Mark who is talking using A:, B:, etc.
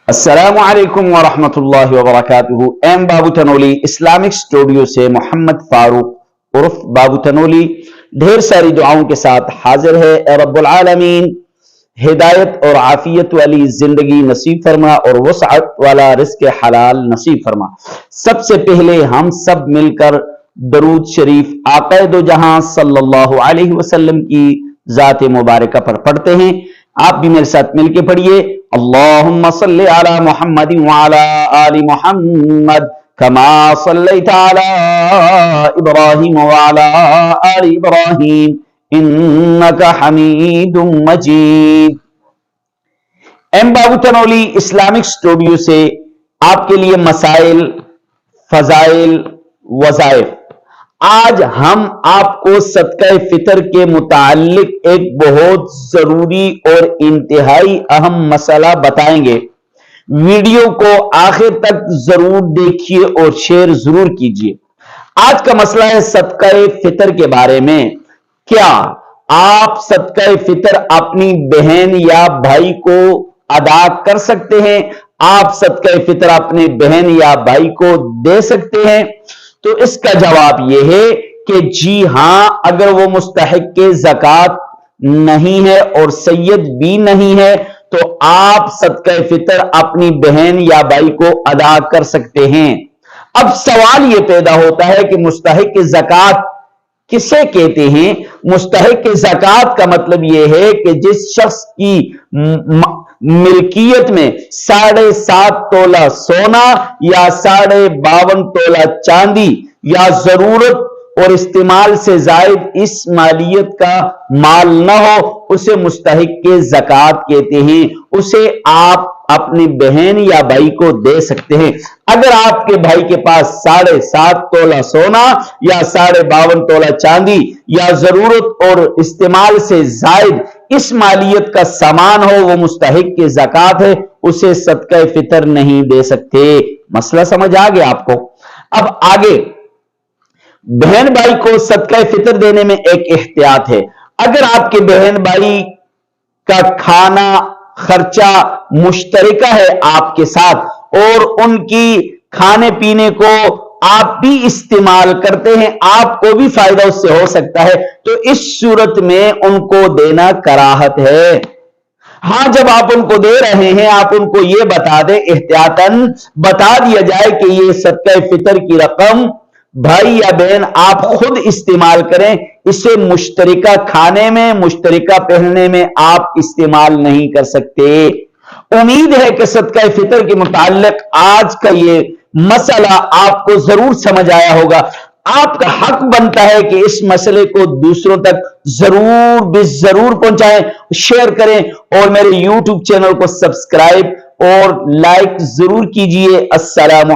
A: السلام علیکم ورحمۃ اللہ وبرکاتہ۔ ایم بابو تنولی اسلامک اسٹوڈیو سے محمد فاروق عرف بابو تنولی ڈھیر ساری دعاؤں کے ساتھ حاضر ہے۔ اے رب العالمین ہدایت اور عافیت والی زندگی نصیب فرما اور وسعت والا رزق حلال نصیب فرما۔ سب سے پہلے ہم سب مل کر درود شریف آقا دو جہاں صلی اللہ علیہ وسلم کی ذات مبارکہ پر پڑھتے ہیں۔ آپ بھی میرے ساتھ مل کے پڑھیے۔ اللہم صلی علی محمد وعلی آل محمد کما صلیت علی ابراہیم وعلی آل ابراہیم انکا حمید مجید۔ ایم بابو تنولی اسلامک اسٹوڈیو سے آپ کے لیے مسائل، فضائل، وظائف۔ آج ہم آپ کو صدقہ فطر کے متعلق ایک بہت ضروری اور انتہائی اہم مسئلہ بتائیں گے۔ ویڈیو کو آخر تک ضرور دیکھیے اور شیئر ضرور کیجیے۔ آج کا مسئلہ ہے صدقہ فطر کے بارے میں۔ کیا آپ صدقہ فطر اپنی بہن یا بھائی کو ادا کر سکتے ہیں؟ آپ صدقہ فطر اپنے بہن یا بھائی کو دے سکتے ہیں؟ تو اس کا جواب یہ ہے کہ جی ہاں، اگر وہ مستحق زکوٰۃ نہیں ہے اور سید بھی نہیں ہے تو آپ صدقہ فطر اپنی بہن یا بھائی کو ادا کر سکتے ہیں۔ اب سوال یہ پیدا ہوتا ہے کہ مستحق زکوٰۃ کسے کہتے ہیں؟ مستحق زکوٰۃ کا مطلب یہ ہے کہ جس شخص کی ملکیت میں 7.5 تولہ سونا یا 52.5 تولہ چاندی یا ضرورت اور استعمال سے زائد اس مالیت کا مال نہ ہو، اسے مستحق زکوٰۃ کہتے ہیں۔ اسے آپ اپنی بہن یا بھائی کو دے سکتے ہیں۔ اگر آپ کے بھائی کے پاس 7.5 تولہ سونا یا 52.5 تولہ چاندی یا ضرورت اور استعمال سے زائد اس مالیت کا سامان ہو، وہ مستحق زکوٰۃ ہے، اسے صدقہ فطر نہیں دے سکتے۔ مسئلہ سمجھ آ گیا آپ کو؟ اب آگے بہن بھائی کو صدقہ فطر دینے میں ایک احتیاط ہے۔ اگر آپ کے بہن بھائی کا کھانا خرچہ مشترکہ ہے آپ کے ساتھ اور ان کی کھانے پینے کو آپ بھی استعمال کرتے ہیں، آپ کو بھی فائدہ اس سے ہو سکتا ہے، تو اس صورت میں ان کو دینا کراہت ہے۔ ہاں، جب آپ ان کو دے رہے ہیں آپ ان کو یہ بتا دیں، احتیاطاً بتا دیا جائے کہ یہ صدقہ فطر کی رقم بھائی یا بہن آپ خود استعمال کریں، اسے مشترکہ کھانے میں، مشترکہ پہننے میں آپ استعمال نہیں کر سکتے۔ امید ہے کہ صدقہ فطر کے متعلق آج کا یہ مسئلہ آپ کو ضرور سمجھ آیا ہوگا۔ آپ کا حق بنتا ہے کہ اس مسئلے کو دوسروں تک ضرور پہنچائیں، شیئر کریں اور میرے یوٹیوب چینل کو سبسکرائب اور لائک ضرور کیجئے۔ السلام علیکم۔